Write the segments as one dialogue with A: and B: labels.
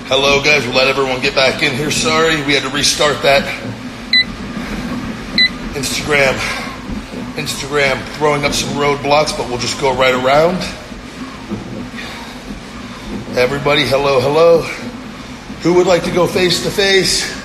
A: Hello, guys. We'll let everyone get back in here. Sorry, we had to restart that. Instagram throwing up some roadblocks, but we'll just go right around. Everybody, hello, hello. Who would like to go face to face?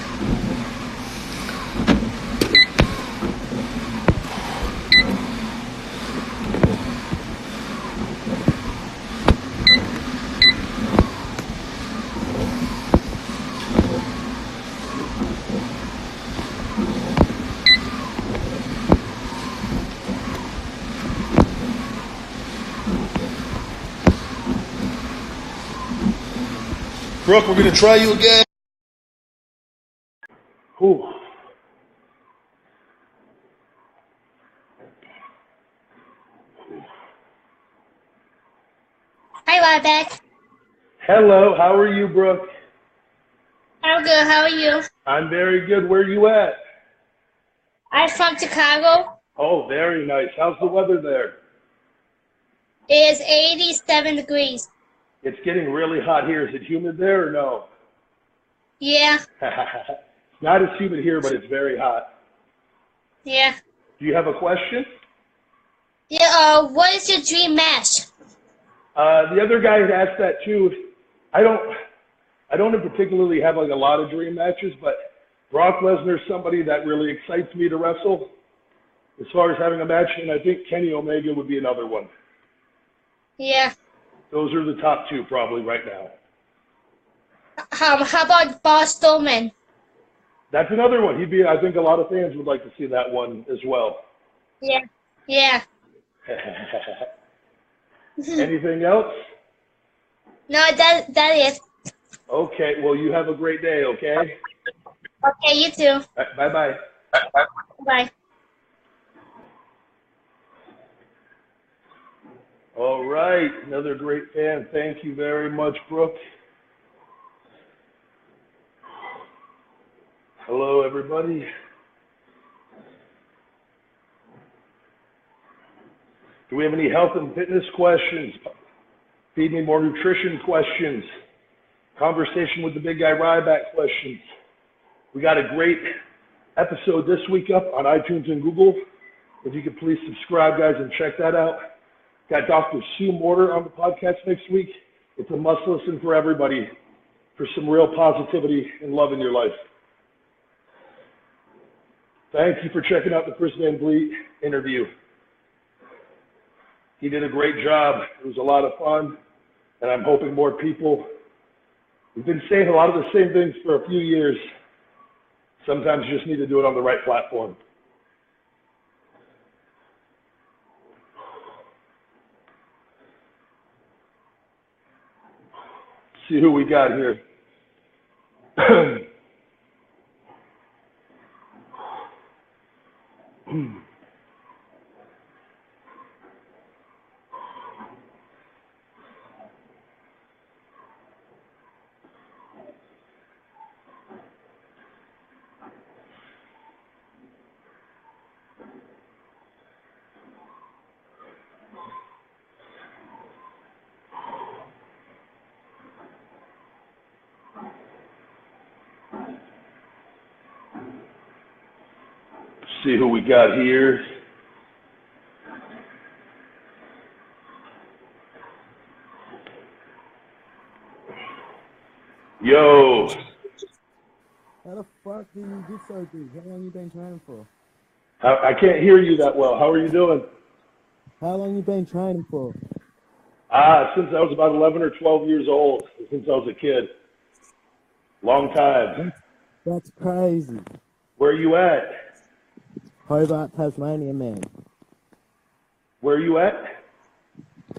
A: Brooke, we're going to try you again.
B: Whew.
C: Hi, Ryback.
B: Hello, how are you, Brooke?
C: I'm good. How are you?
B: I'm very good. Where are you at?
C: I'm from Chicago.
B: Oh, very nice. How's the weather there?
C: It is 87 degrees.
B: It's getting really hot here. Is it humid there or no?
C: Yeah.
B: It's not as humid here, but it's very hot.
C: Yeah.
B: Do you have a question?
C: Yeah. What is your dream match?
B: The other guy had asked that too. I don't particularly have like a lot of dream matches, but Brock Lesnar is somebody that really excites me to wrestle as far as having a match, and I think Kenny Omega would be another one.
C: Yeah.
B: Those are the top two probably right now.
C: How about Boss Strowman?
B: That's another one. I think a lot of fans would like to see that one as well.
C: Yeah. Yeah.
B: Anything else?
C: No, that is.
B: Okay, well, you have a great day, okay?
C: Okay, you too.
B: Bye-bye.
C: Bye.
B: All right, another great fan. Thank you very much, Brooke. Hello, everybody. Do we have any health and fitness questions? Feed me more nutrition questions? Conversation with the big guy Ryback questions? We got a great episode this week up on iTunes and Google. If you could please subscribe, guys, and check that out. Got Dr. Sue Morter on the podcast next week. It's a must listen for everybody for some real positivity and love in your life. Thank you for checking out the Chris Van Vliet interview. He did a great job. It was a lot of fun, and I'm hoping more people. We've been saying a lot of the same things for a few years. Sometimes you just need to do it on the right platform. See who we got here. See who we got here. Yo.
D: How the fuck did you get so good? How long you been training for?
B: I can't hear you that well. How are you doing?
D: How long you been training for?
B: Since I was about 11 or 12 years old, since I was a kid. Long time.
D: That's crazy.
B: Where are you at?
D: Hobart, Tasmania, man.
B: Where are you at?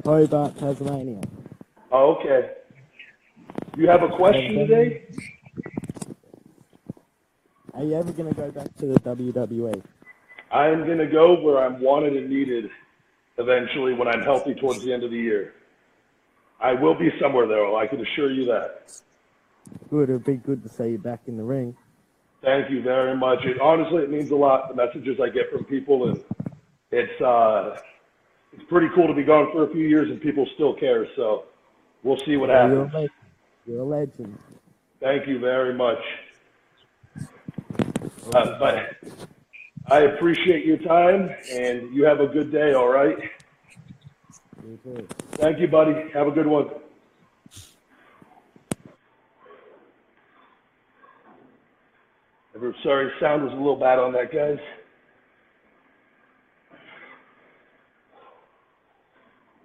D: Hobart, Tasmania.
B: Oh, okay. You have a question today?
D: Are you ever going to go back to the WWE?
B: I'm going to go where I'm wanted and needed eventually when I'm healthy towards the end of the year. I will be somewhere, though. I can assure you that.
D: Good. It would be good to see you back in the ring.
B: Thank you very much. Honestly, it means a lot, the messages I get from people, and it's pretty cool to be gone for a few years and people still care, so we'll see what happens.
D: You're a legend.
B: Thank you very much. But I appreciate your time, and you have a good day, all right?
D: You too.
B: Thank you, buddy. Have a good one. Sorry, sound was a little bad on that, guys.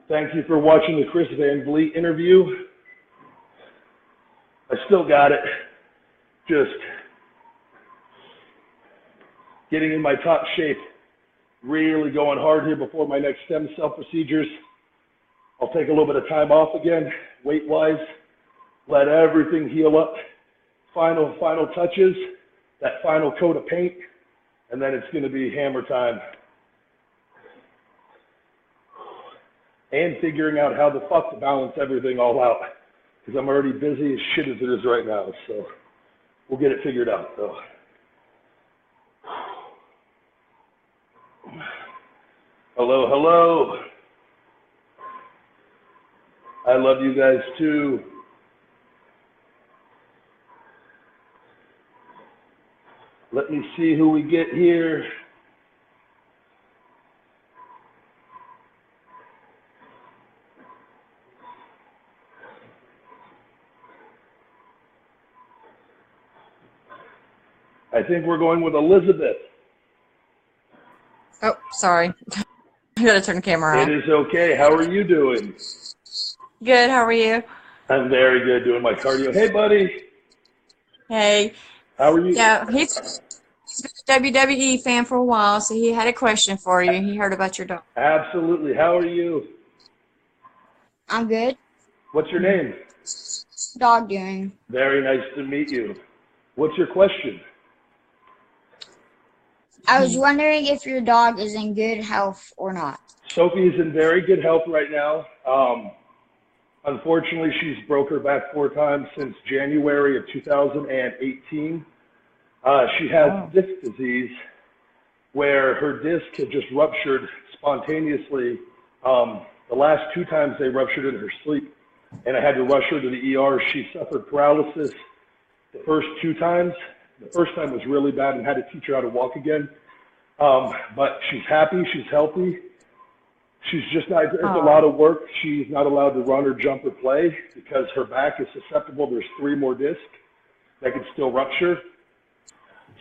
B: Thank you for watching the Chris Van Vliet interview. I still got it. Just getting in my top shape. Really going hard here before my next stem cell procedures. I'll take a little bit of time off again, weight-wise. Let everything heal up. Final touches, that final coat of paint, and then it's going to be hammer time. And figuring out how the fuck to balance everything all out, because I'm already busy as shit as it is right now, so we'll get it figured out, though. Hello, hello. I love you guys too. Let me see who we get here. I think we're going with Elizabeth.
E: Oh, sorry. I gotta turn the camera on.
B: It is okay. How are you doing?
E: Good, how are you?
B: I'm very good, doing my cardio. Hey, buddy.
E: Hey.
B: How are you?
E: Yeah, he's been a WWE fan for a while, so he had a question for you. He heard about your dog.
B: Absolutely. How are you?
C: I'm good.
B: What's your name?
C: Dog doing?
B: Very nice to meet you. What's your question?
C: I was wondering if your dog is in good health or not.
B: Sophie is in very good health right now. Unfortunately, she's broke her back 4 times since January of 2018. She has disc disease where her disc had just ruptured spontaneously. The last 2 times they ruptured in her sleep, and I had to rush her to the ER. She suffered paralysis the first 2 times. The first time was really bad and had to teach her how to walk again. But she's happy, she's healthy. She's just not, it's a lot of work. She's not allowed to run or jump or play because her back is susceptible. There's 3 more discs that could still rupture.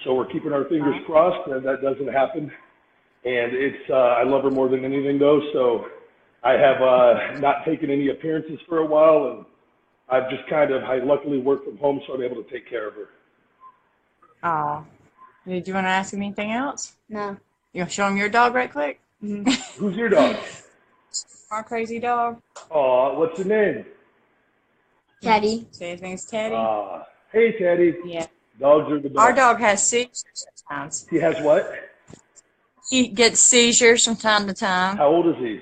B: So we're keeping our fingers crossed that that doesn't happen. And it's, I love her more than anything though. So I have not taken any appearances for a while, and I've just I luckily work from home, so I'm able to take care of her.
E: Oh. Did you want to ask him anything else?
C: No.
E: You want to show him your dog right quick?
B: Who's your dog?
E: Our crazy dog.
B: Aw, what's your name?
C: Teddy.
E: Say his name's Teddy.
B: Hey, Teddy.
E: Yeah.
B: Dogs are the best.
E: Our dog has seizures sometimes.
B: He has what?
E: He gets seizures from time to time.
B: How old is he?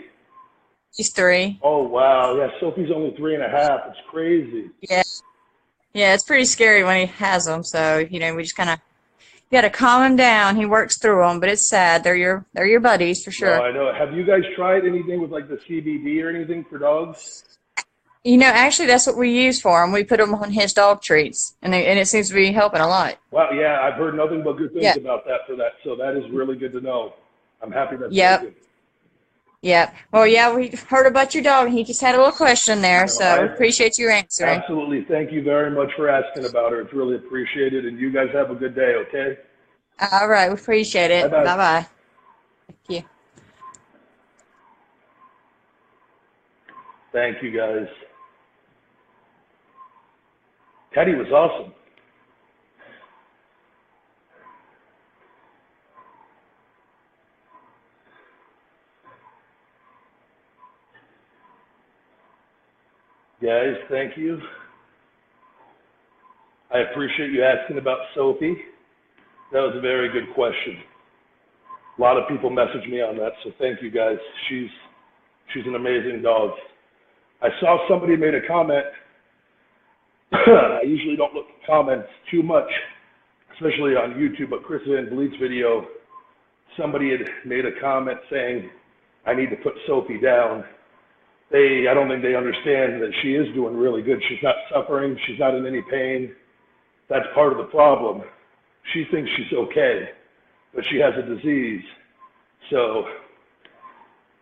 E: He's 3.
B: Oh, wow. Yeah, Sophie's only 3.5. It's crazy.
E: Yeah. Yeah, it's pretty scary when he has them. So, you know, we just kind of, you got to calm him down. He works through them, but it's sad. They're your buddies for sure.
B: Oh, I know. Have you guys tried anything with like the CBD or anything for dogs?
E: You know, actually, that's what we use for him. We put him on his dog treats, and it seems to be helping a lot.
B: Wow, yeah, I've heard nothing but good things about that for that. So that is really good to know. I'm happy that's good.
E: Yep. Well, yeah, we heard about your dog, and he just had a little question there, so we appreciate your answering.
B: Absolutely. Thank you very much for asking about her. It's really appreciated, and you guys have a good day, okay?
E: All right. We appreciate it.
B: Bye-bye.
E: Bye-bye. Thank you.
B: Thank you, guys. Teddy was awesome. Guys, thank you. I appreciate you asking about Sophie. That was a very good question. A lot of people messaged me on that, so thank you guys. She's an amazing dog. I saw somebody made a comment. I usually don't look at comments too much, especially on YouTube, but Chris Van Vliet's video, somebody had made a comment saying, I need to put Sophie down. I don't think they understand that she is doing really good. She's not suffering. She's not in any pain. That's part of the problem. She thinks she's okay, but she has a disease. So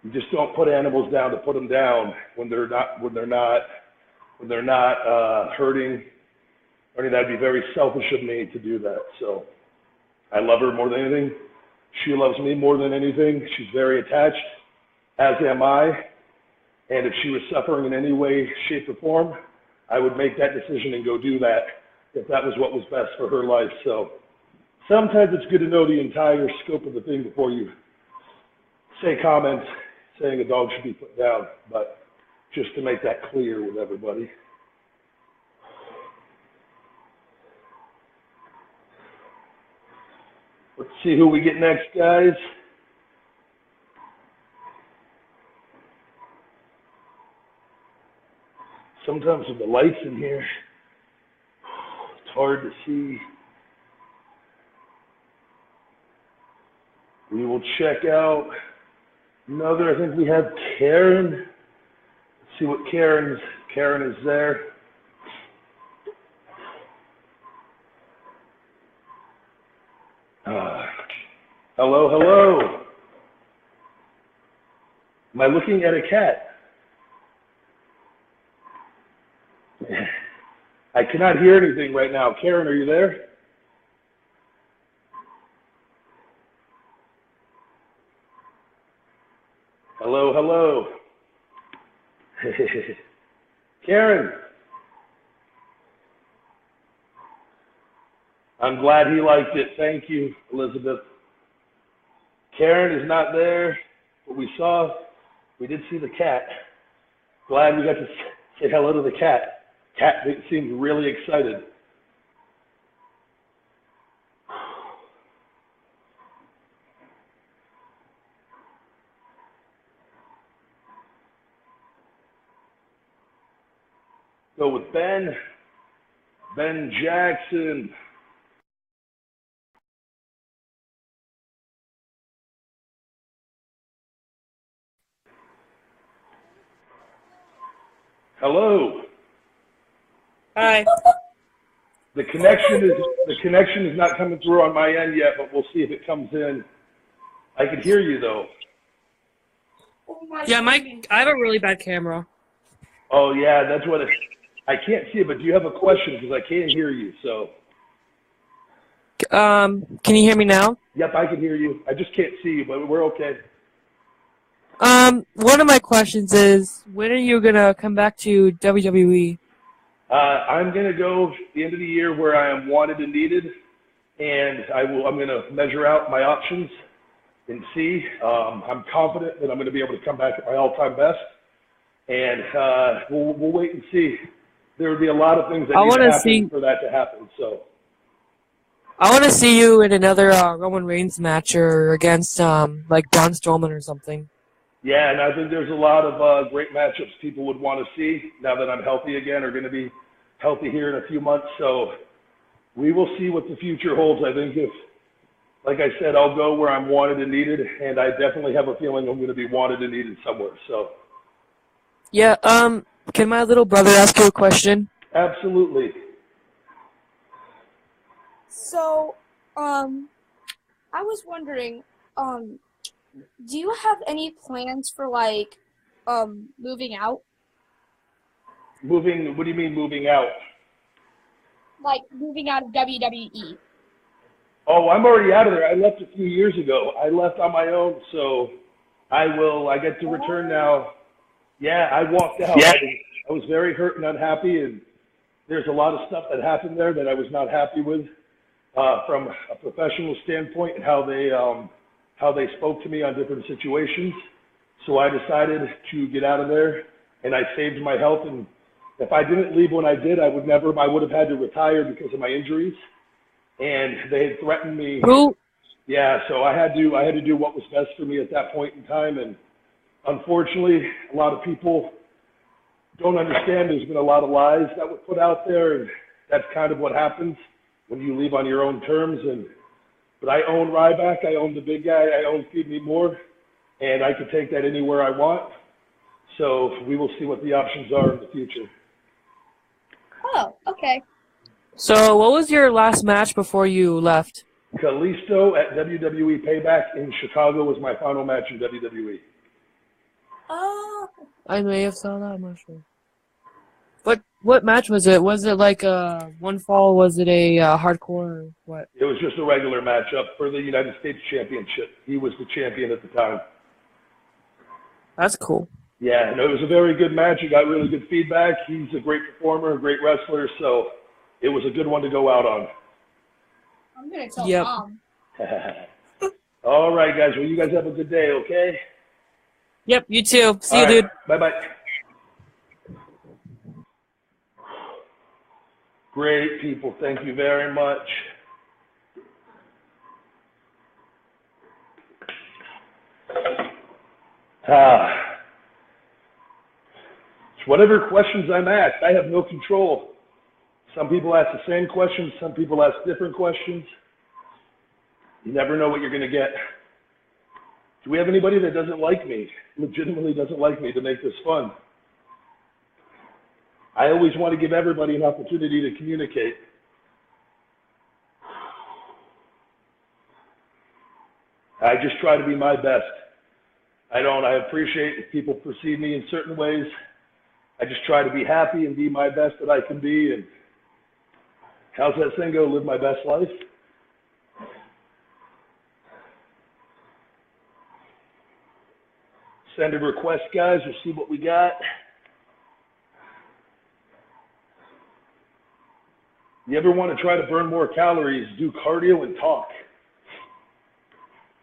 B: you just don't put animals down to put them down when they're not hurting. I mean, that'd be very selfish of me to do that. So I love her more than anything. She loves me more than anything. She's very attached, as am I. And if she was suffering in any way, shape, or form, I would make that decision and go do that if that was what was best for her life. So sometimes it's good to know the entire scope of the thing before you say comments saying a dog should be put down, but just to make that clear with everybody. Let's see who we get next, guys. Sometimes with the lights in here, it's hard to see. We will check out another. I think we have Karen. Let's see what Karen is there. Hello, hello. Am I looking at a cat? I cannot hear anything right now. Karen, are you there? Hello, hello. Karen. I'm glad he liked it. Thank you, Elizabeth. Karen is not there, but we did see the cat. Glad we got to say hello to the cat. Cat seemed really excited. Go with Ben Jackson. Hello.
F: Hi.
B: The connection is not coming through on my end yet, but we'll see if it comes in. I can hear you though.
F: Yeah, I have a really bad camera.
B: Oh yeah, that's what I can't see it, but do you have a question? Because I can't hear you, so.
F: Can you hear me now?
B: Yep, I can hear you. I just can't see you, but we're okay.
F: One of my questions is, when are you gonna come back to WWE?
B: I'm gonna go the end of the year where I am wanted and needed, and I'm gonna measure out my options and see. I'm confident that I'm gonna be able to come back at my all-time best, and we'll wait and see. There would be a lot of things that need to happen for that to happen. So.
F: I want to see you in another Roman Reigns match or against like Braun Strowman or something.
B: Yeah, and I think there's a lot of great matchups people would want to see now that I'm healthy again, or going to be healthy here in a few months. So we will see what the future holds. I think like I said, I'll go where I'm wanted and needed, and I definitely have a feeling I'm going to be wanted and needed somewhere. So.
F: Yeah. Can my little brother ask you a question?
B: Absolutely.
G: So, I was wondering, do you have any plans for like, moving out?
B: Moving? What do you mean moving out?
G: Like moving out of WWE.
B: Oh, I'm already out of there. I left a few years ago. I left on my own, so I get to return now. Yeah, I walked out. Yeah. I was very hurt and unhappy, and there's a lot of stuff that happened there that I was not happy with from a professional standpoint and how they spoke to me on different situations. So I decided to get out of there, and I saved my health. And if I didn't leave when I did, I would have had to retire because of my injuries. And they had threatened me.
F: Who?
B: Yeah, so I had to do what was best for me at that point in time. And unfortunately, a lot of people don't understand. There's been a lot of lies that were put out there, and that's kind of what happens when you leave on your own terms. But I own Ryback, I own the big guy, I own Feed Me More, and I can take that anywhere I want. So we will see what the options are in the future.
G: Oh, okay.
F: So, what was your last match before you left?
B: Kalisto at WWE Payback in Chicago was my final match in WWE.
F: Oh, I may have saw that. I'm not sure. What match was it? Was it like a one fall? Was it a hardcore? Or what?
B: It was just a regular matchup for the United States Championship. He was the champion at the time.
F: That's cool.
B: Yeah, no, it was a very good match. He got really good feedback. He's a great performer, a great wrestler, so it was a good one to go out on.
G: I'm gonna tell
F: Yep.
G: Mom.
B: All right, guys. Well, you guys have a good day, okay?
F: Yep, you too. See
B: All
F: you,
B: right.
F: dude.
B: Bye-bye. Great people. Thank you very much. It's whatever questions I'm asked. I have no control. Some people ask the same questions. Some people ask different questions. You never know what you're going to get. Do we have anybody that doesn't like me, legitimately doesn't like me, to make this fun? I always want to give everybody an opportunity to communicate. I just try to be my best. I appreciate if people perceive me in certain ways. I just try to be happy and be my best that I can be. And how's that saying go? Live my best life. Send a request, guys. We'll see what we got. You ever want to try to burn more calories, do cardio and talk.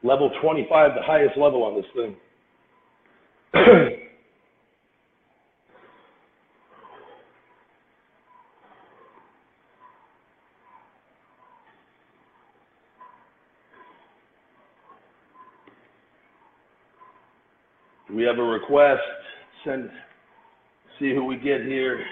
B: Level 25, the highest level on this thing. We have a request. See who we get here.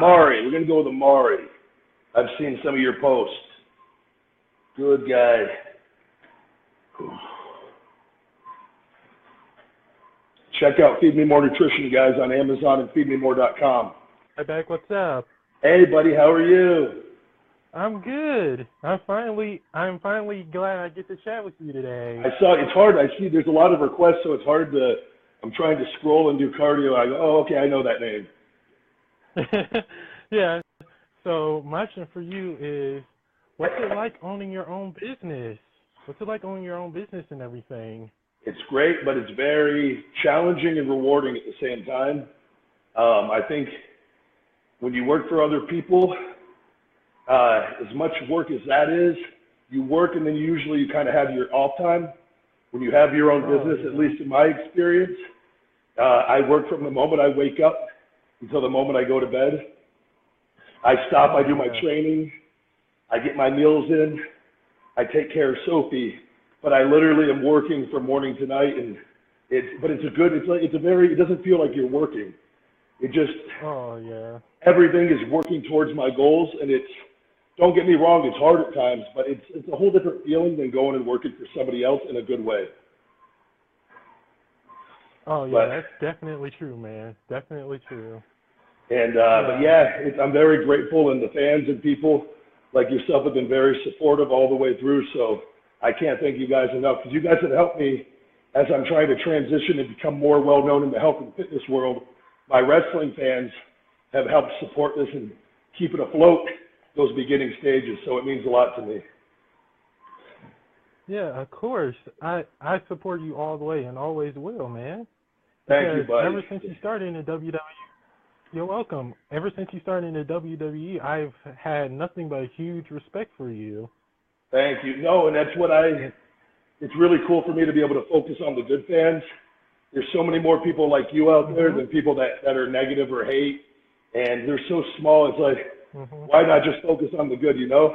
B: Mari. We're going to go with Amari. I've seen some of your posts. Good guy. Check out Feed Me More Nutrition, guys, on Amazon and feedmemore.com.
H: Ryback, what's up?
B: Hey, buddy, how are you?
H: I'm good. I'm finally glad I get to chat with you today.
B: I saw it's hard. I see there's a lot of requests, so it's hard to. I'm trying to scroll and do cardio. I go, oh, okay, I know that name.
H: Yeah. So my question for you is, what's it like owning your own business? What's it like owning your own business and everything?
B: It's great, but it's very challenging and rewarding at the same time. I think when you work for other people, as much work as that is, you work and then usually you kind of have your off time. When you have your own business, at least in my experience, I work from the moment I wake up until the moment I go to bed. I stop, I do my training, I get my meals in, I take care of Sophie, but I literally am working from morning to night, and it doesn't feel like you're working. It just, everything is working towards my goals, and don't get me wrong, it's hard at times, but it's a whole different feeling than going and working for somebody else in a good way.
H: Oh, yeah, that's definitely true, man. Definitely true.
B: And, but yeah, I'm very grateful, and the fans and people like yourself have been very supportive all the way through, so I can't thank you guys enough, because you guys have helped me as I'm trying to transition and become more well-known in the health and fitness world. My wrestling fans have helped support this and keep it afloat those beginning stages, so it means a lot to me.
H: Yeah, of course. I support you all the way and always will, man.
B: Thank you, buddy.
H: Ever since you started in the WWE, you're welcome. Ever since you started in the WWE, I've had nothing but huge respect for you.
B: Thank you. No, and that's what it's really cool for me to be able to focus on the good fans. There's so many more people like you out there than people that are negative or hate, and they're so small. It's like, why not just focus on the good, you know?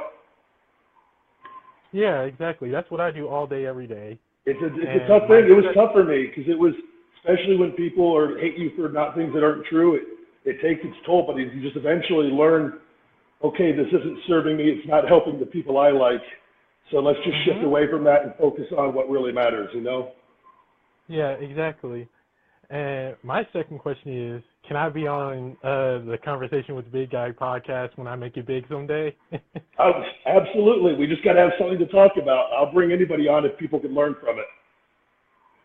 H: Yeah, exactly. That's what I do all day, every day.
B: It's a tough thing. It was tough for me because it was, especially when people hate you for not things that aren't true, it takes its toll, but you just eventually learn, okay, this isn't serving me. It's not helping the people I like. So let's just shift away from that and focus on what really matters, you know?
H: Yeah, exactly. And my second question is, can I be on the Conversation with Big Guy podcast when I make it big someday?
B: Oh, absolutely. We just got to have something to talk about. I'll bring anybody on if people can learn from it.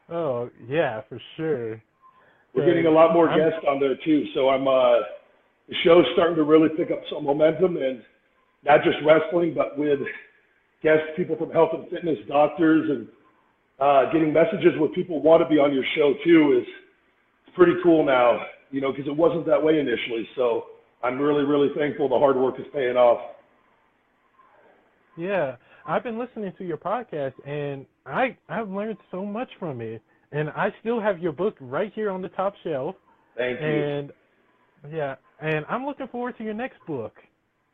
H: Oh, yeah, for sure.
B: We're getting a lot more guests on there too. So the show's starting to really pick up some momentum, and not just wrestling, but with guests, people from health and fitness, doctors, and getting messages where people want to be on your show too is pretty cool now, you know, because it wasn't that way initially. So I'm really, really thankful the hard work is paying off.
H: Yeah, I've been listening to your podcast, and I've learned so much from it. And I still have your book right here on the top shelf.
B: Thank you.
H: And, yeah, and I'm looking forward to your next book.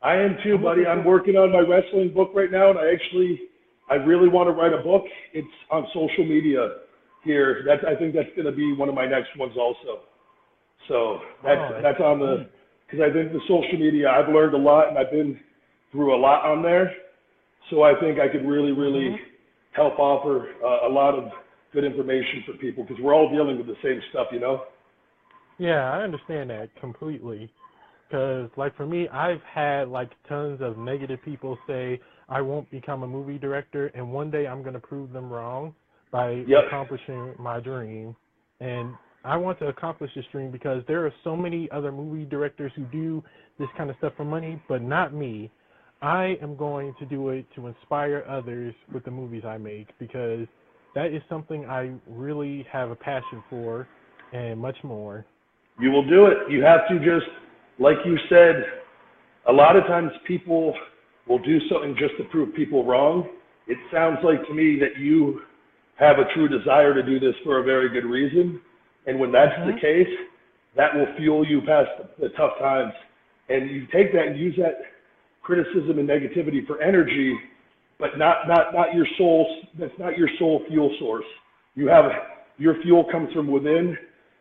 B: I am too, buddy. I'm working on my wrestling book right now, and I really want to write a book. It's on social media here. I think that's going to be one of my next ones also. So that's on the, because I think the social media, I've learned a lot, and I've been through a lot on there. So I think I could really, really help offer a lot of good information for people, because we're all dealing with the same stuff, you know?
H: Yeah, I understand that completely. Because, like, for me, I've had, like, tons of negative people say I won't become a movie director, and one day I'm going to prove them wrong by accomplishing my dream. And I want to accomplish this dream because there are so many other movie directors who do this kind of stuff for money, but not me. I am going to do it to inspire others with the movies I make, because that is something I really have a passion for, and much more.
B: You will do it. You have to just, like you said, a lot of times people will do something just to prove people wrong. It sounds like to me that you have a true desire to do this for a very good reason. And when that's the case, that will fuel you past the tough times. And you take that and use that criticism and negativity for energy, but not your soul. That's not your soul fuel source. Your fuel comes from within,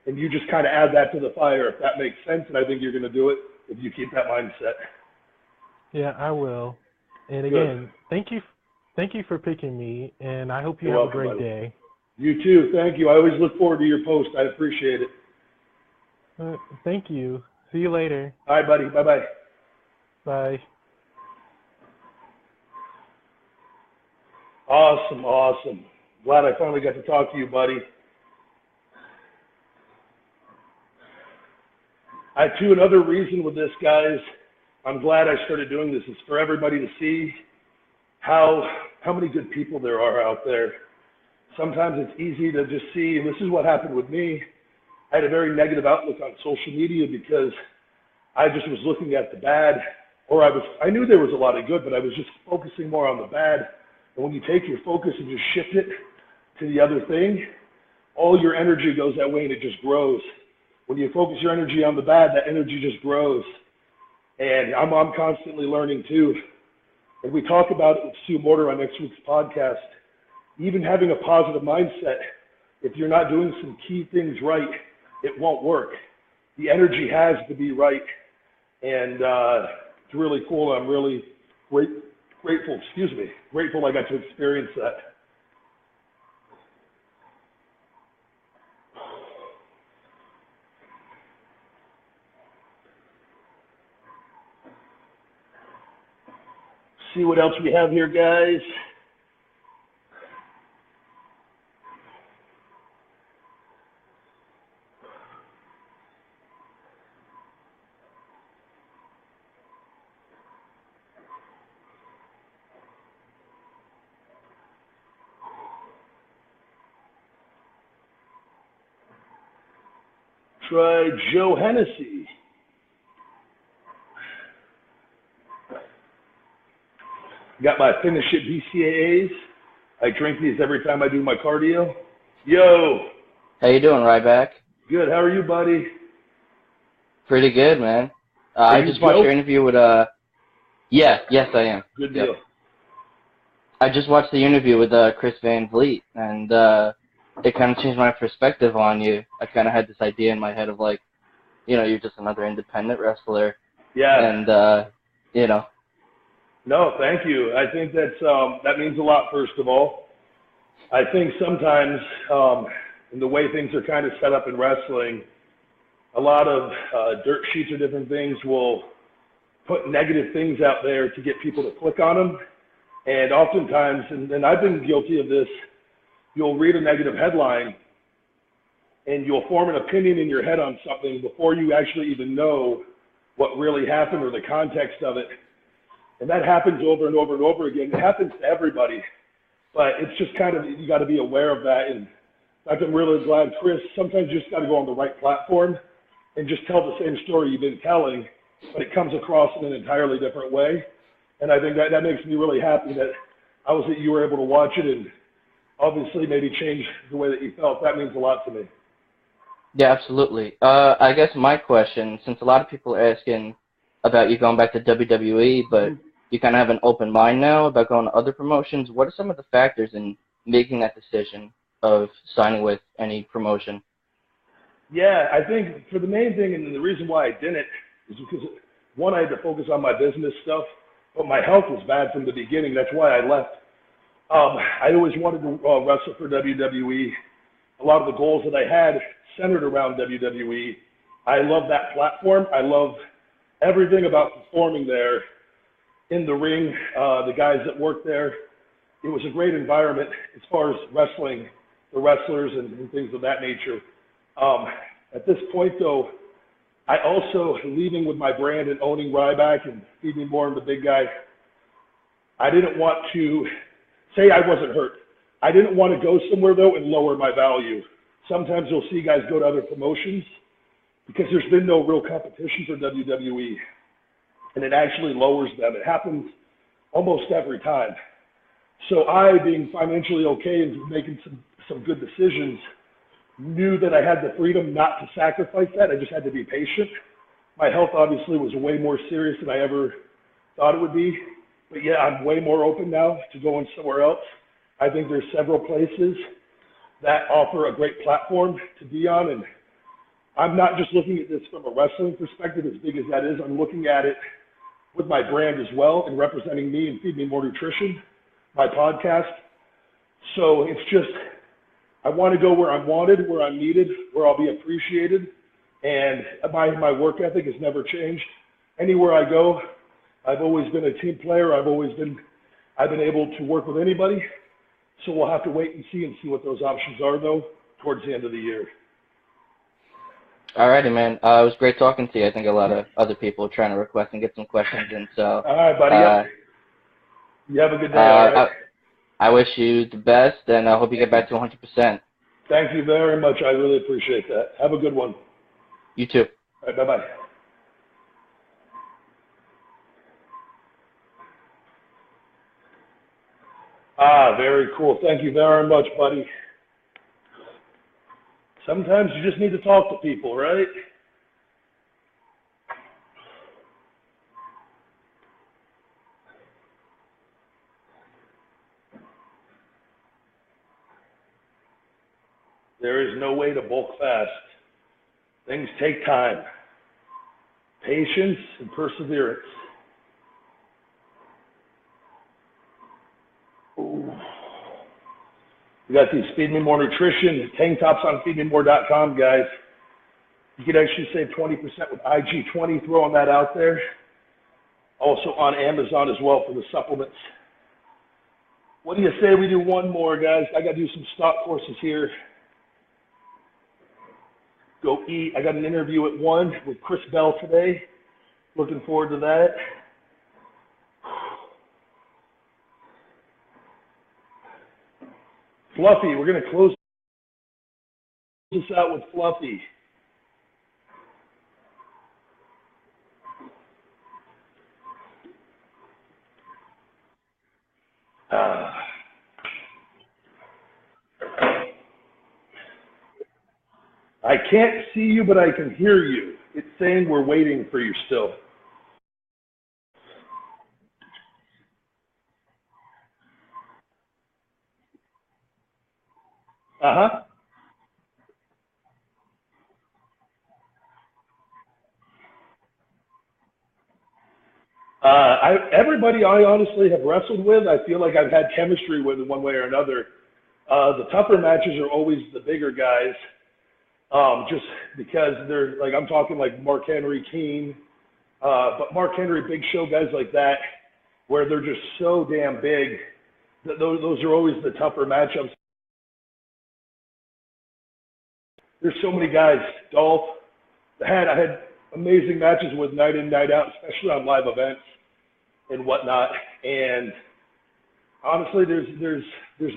B: and you just kind of add that to the fire, if that makes sense. And I think you're going to do it if you keep that mindset.
H: Yeah, I will. And again, thank you for picking me, and I hope you have a great day.
B: You too. Thank you. I always look forward to your post. I appreciate it.
H: Thank you. See you later.
B: All right, buddy. Bye-bye.
H: Bye.
B: Awesome. Glad I finally got to talk to you, buddy. Another reason with this, guys, I'm glad I started doing this, is for everybody to see how many good people there are out there. Sometimes it's easy to just see, and this is what happened with me. I had a very negative outlook on social media because I just was looking at the bad, or I knew there was a lot of good, but I was just focusing more on the bad. And when you take your focus and just shift it to the other thing, all your energy goes that way and it just grows. When you focus your energy on the bad, that energy just grows. And I'm constantly learning too. And we talk about it with Sue Morter on next week's podcast. Even having a positive mindset, if you're not doing some key things right, it won't work. The energy has to be right. And it's really cool. I'm really grateful I got to experience that. See what else we have here, guys. Try Joe Hennessy. Got my Finish It BCAAs. I drink these every time I do my cardio. Yo.
I: How you doing, Ryback?
B: Good. How are you, buddy?
I: Pretty good, man. I just watched your interview with yes, I am.
B: Good deal.
I: Yep. I just watched the interview with Chris Van Vliet, and it kind of changed my perspective on you. I kind of had this idea in my head of, like, you know, you're just another independent wrestler.
B: Yeah.
I: And, you know,
B: No, thank you. I think that means a lot, first of all. I think sometimes in the way things are kind of set up in wrestling, a lot of dirt sheets or different things will put negative things out there to get people to click on them. And oftentimes, and I've been guilty of this, you'll read a negative headline and you'll form an opinion in your head on something before you actually even know what really happened or the context of it. And that happens over and over and over again. It happens to everybody, but it's just kind of, you got to be aware of that. And I'm really glad, Chris, sometimes you just got to go on the right platform and just tell the same story you've been telling, but it comes across in an entirely different way. And I think that makes me really happy that you were able to watch it and obviously maybe change the way that you felt. That means a lot to me.
I: Yeah, absolutely. I guess my question, since a lot of people are asking about you going back to WWE, but you kind of have an open mind now about going to other promotions, what are some of the factors in making that decision of signing with any promotion?
B: Yeah, I think for the main thing, and the reason why I didn't, is because, one, I had to focus on my business stuff, but my health was bad from the beginning. That's why I left. I always wanted to wrestle for WWE. A lot of the goals that I had centered around WWE. I love that platform. I love everything about performing there in the ring, the guys that work there. It was a great environment as far as wrestling, the wrestlers and things of that nature. At this point, though, I also, leaving with my brand and owning Ryback and Feed Me More and the Big Guy, I didn't want to say I wasn't hurt. I didn't want to go somewhere, though, and lower my value. Sometimes you'll see guys go to other promotions because there's been no real competition for WWE, and it actually lowers them. It happens almost every time. So I, being financially okay and making some good decisions, knew that I had the freedom not to sacrifice that. I just had to be patient. My health obviously was way more serious than I ever thought it would be. But yeah, I'm way more open now to going somewhere else. I think there's several places that offer a great platform to be on. And I'm not just looking at this from a wrestling perspective, as big as that is. I'm looking at it with my brand as well and representing me and Feed Me More Nutrition, my podcast. So it's just, I want to go where I'm wanted, where I'm needed, where I'll be appreciated. And my work ethic has never changed. Anywhere I go, I've always been a team player. I've been able to work with anybody. So we'll have to wait and see what those options are, though, towards the end of the year.
I: Alrighty, man. It was great talking to you. I think a lot of other people are trying to request and get some questions in. So,
B: all right, buddy. You have a good day. All right.
I: I wish you the best, and I hope you get back to 100%.
B: Thank you very much. I really appreciate that. Have a good one.
I: You too.
B: All right, bye-bye. Very cool. Thank you very much, buddy. Sometimes you just need to talk to people, right? There is no way to bulk fast. Things take time, patience, and perseverance. Ooh. We got these Feed Me More Nutrition tank tops on feedmemore.com, guys. You could actually save 20% with IG20, throwing that out there. Also on Amazon as well for the supplements. What do you say we do one more, guys? I got to do some stock courses here. Go eat. I got an interview at 1 with Chris Bell today. Looking forward to that. Fluffy, we're going to close this out with Fluffy. I can't see you, but I can hear you. It's saying we're waiting for you still. Uh-huh. Everybody I honestly have wrestled with, I feel like I've had chemistry with in one way or another. The tougher matches are always the bigger guys, just because they're like, I'm talking like Mark Henry, Keen, but Mark Henry, Big Show, guys like that, where they're just so damn big. Those are always the tougher matchups. There's so many guys. Dolph, I had amazing matches with night in, night out, especially on live events and whatnot. And honestly, there's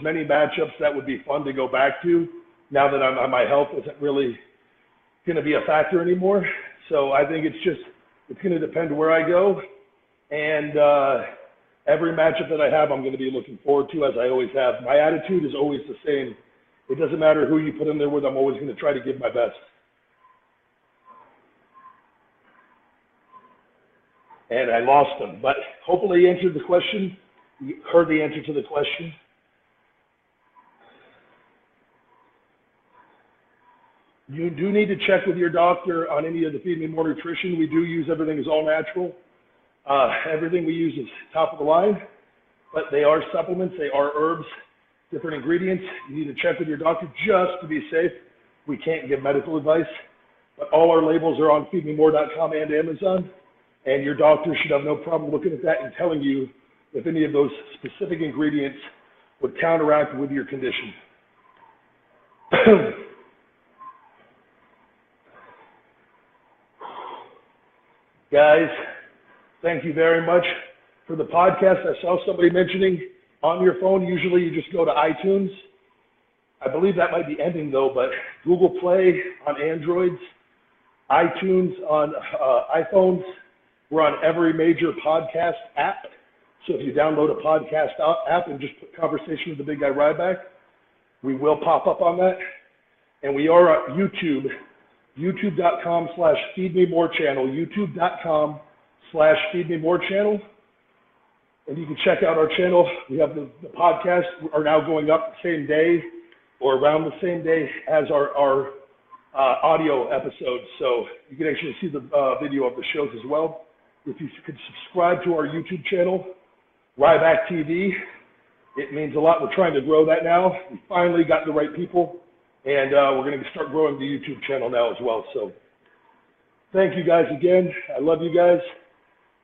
B: many matchups that would be fun to go back to now that my health isn't really going to be a factor anymore. So I think it's going to depend where I go. And every matchup that I have, I'm going to be looking forward to, as I always have. My attitude is always the same. It doesn't matter who you put in there with, I'm always going to try to give my best. And I lost them, but hopefully he answered the question. You heard the answer to the question. You do need to check with your doctor on any of the Feed Me More nutrition. We do use everything is all natural. Everything we use is top of the line, but they are supplements, they are herbs, different ingredients. You need to check with your doctor just to be safe. We can't give medical advice, but all our labels are on feedmemore.com and Amazon, and your doctor should have no problem looking at that and telling you if any of those specific ingredients would counteract with your condition. Guys, thank you very much for the podcast. I saw somebody mentioning on your phone, usually you just go to iTunes. I believe that might be ending though, but Google Play on Androids, iTunes on iPhones. We're on every major podcast app. So if you download a podcast app and just put Conversation with the Big Guy Ryback, we will pop up on that. And we are on YouTube, youtube.com/feedmemore channel, youtube.com/feedmemore channel. And you can check out our channel. We have the podcasts are now going up the same day or around the same day as our audio episodes. So you can actually see the video of the shows as well. If you could subscribe to our YouTube channel, Ryback TV, it means a lot. We're trying to grow that now. We finally got the right people, and we're going to start growing the YouTube channel now as well. So thank you guys again. I love you guys.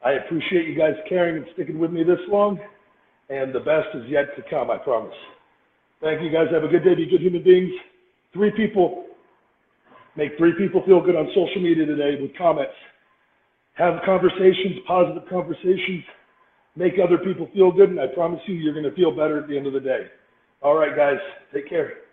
B: I appreciate you guys caring and sticking with me this long, and the best is yet to come, I promise. Thank you guys. Have a good day. Be good human beings. Make 3 people feel good on social media today with comments. Have conversations, positive conversations. Make other people feel good, and I promise you, you're going to feel better at the end of the day. All right, guys. Take care.